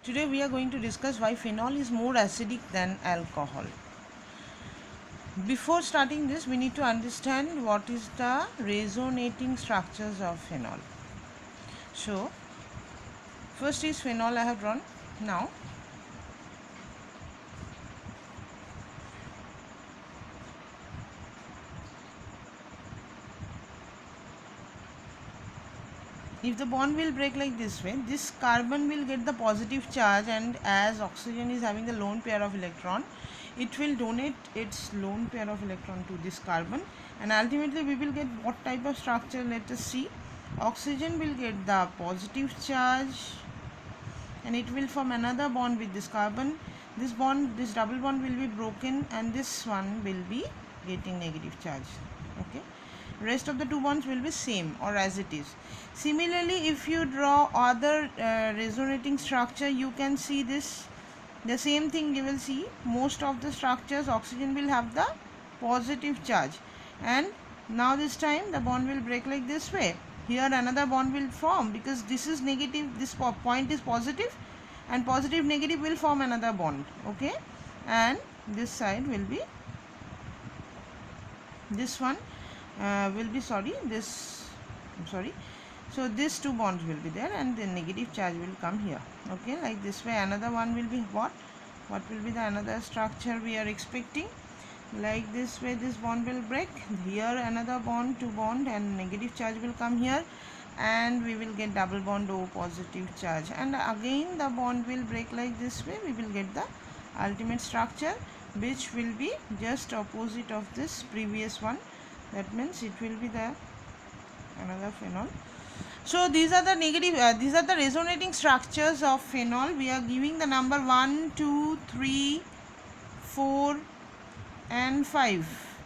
Today we are going to discuss why phenol is more acidic than alcohol. Before starting this, we need to understand what is the resonating structures of phenol. So, first is phenol I have drawn. Now, if the bond will break like this way, this carbon will get the positive charge, and as oxygen is having the lone pair of electron, it will donate its lone pair of electron to this carbon, and ultimately we will get what type of structure? Let us see. Oxygen will get the positive charge and it will form another bond with this carbon. This double bond will be broken and this one will be getting negative charge. Okay, rest of the two bonds will be same or as it is. Similarly, if you draw other resonating structure, you can see this, the same thing you will see. Most of the structures, oxygen will have the positive charge, and now this time the bond will break like this way. Here another bond will form because this is negative, this point is positive, and positive negative will form another bond. Okay, and this side will be, this one will be so these two bonds will be there and the negative charge will come here. Okay, like this way another one will be what will be the another structure we are expecting? Like this way this bond will break, here another bond, two bond, and negative charge will come here, and we will get double bond O positive charge, and again the bond will break like this way. We will get the ultimate structure which will be just opposite of this previous one. That means it will be the another phenol. So these are the these are the resonating structures of phenol. We are giving the number 1, 2, 3, 4 and 5.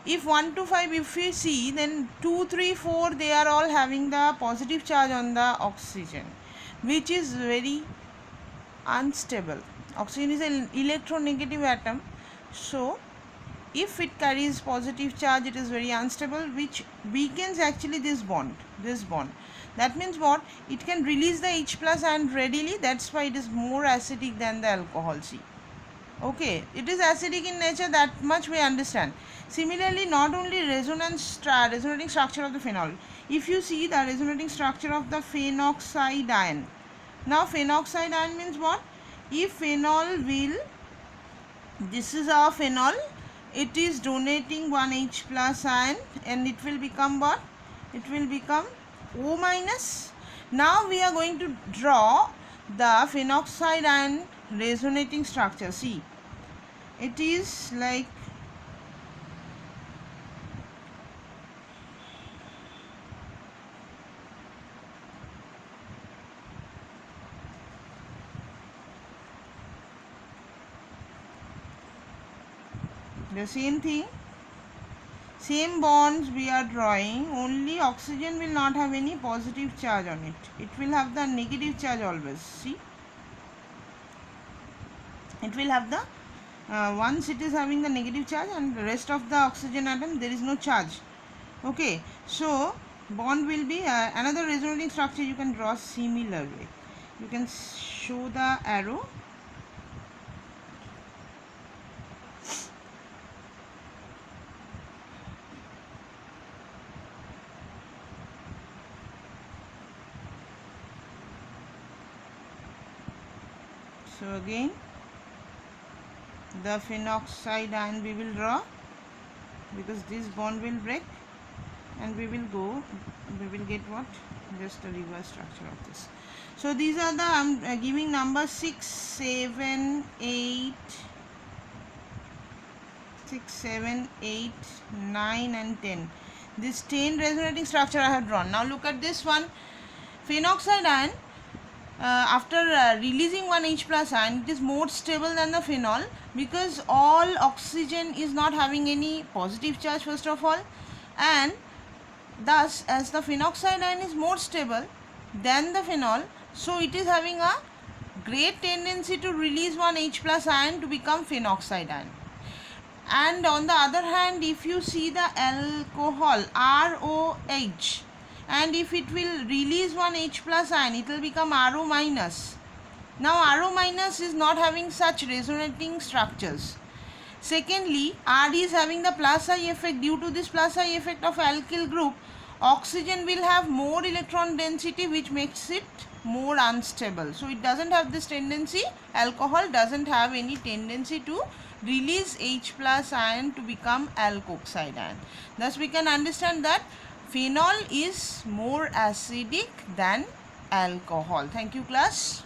If 1 to 5 if we see, then 2, 3, 4 they are all having the positive charge on the oxygen, which is very unstable. Oxygen is an electronegative atom, so if it carries positive charge, it is very unstable, which weakens actually this bond. That means what? It can release the H plus ion readily. That's why it is more acidic than the alcohol. See, okay, it is acidic in nature, that much we understand. Similarly, not only resonating structure of the phenol, if you see the resonating structure of the phenoxide ion. Now phenoxide ion means what? If phenol will, this is our phenol, it is donating one H plus ion and it will become what? It will become O minus. Now we are going to draw the phenoxide ion resonating structure. See, it is like the same thing, same bonds we are drawing, only oxygen will not have any positive charge on it. It will have the negative charge always. See, it will have the once it is having the negative charge, and the rest of the oxygen atom there is no charge. Okay, so bond will be another resonating structure you can draw similar way. You can show the arrow. So again the phenoxide ion we will draw, because this bond will break, and we will get what? Just a reverse structure of this. So these are the, I am giving number 6, 7, 8, 9 and 10. This 10 resonating structure I have drawn. Now look at this one. Phenoxide ion, after releasing one H plus ion, it is more stable than the phenol, because all oxygen is not having any positive charge first of all, and thus as the phenoxide ion is more stable than the phenol, so it is having a great tendency to release one H plus ion to become phenoxide ion. And on the other hand, if you see the alcohol ROH, and if it will release one H plus ion, it will become RO minus. Now RO minus is not having such resonating structures. Secondly, R is having the plus I effect. Due to this plus I effect of alkyl group, oxygen will have more electron density, which makes it more unstable. So it doesn't have this tendency. Alcohol doesn't have any tendency to release H plus ion to become alkoxide ion. Thus we can understand that phenol is more acidic than alcohol. Thank you, class.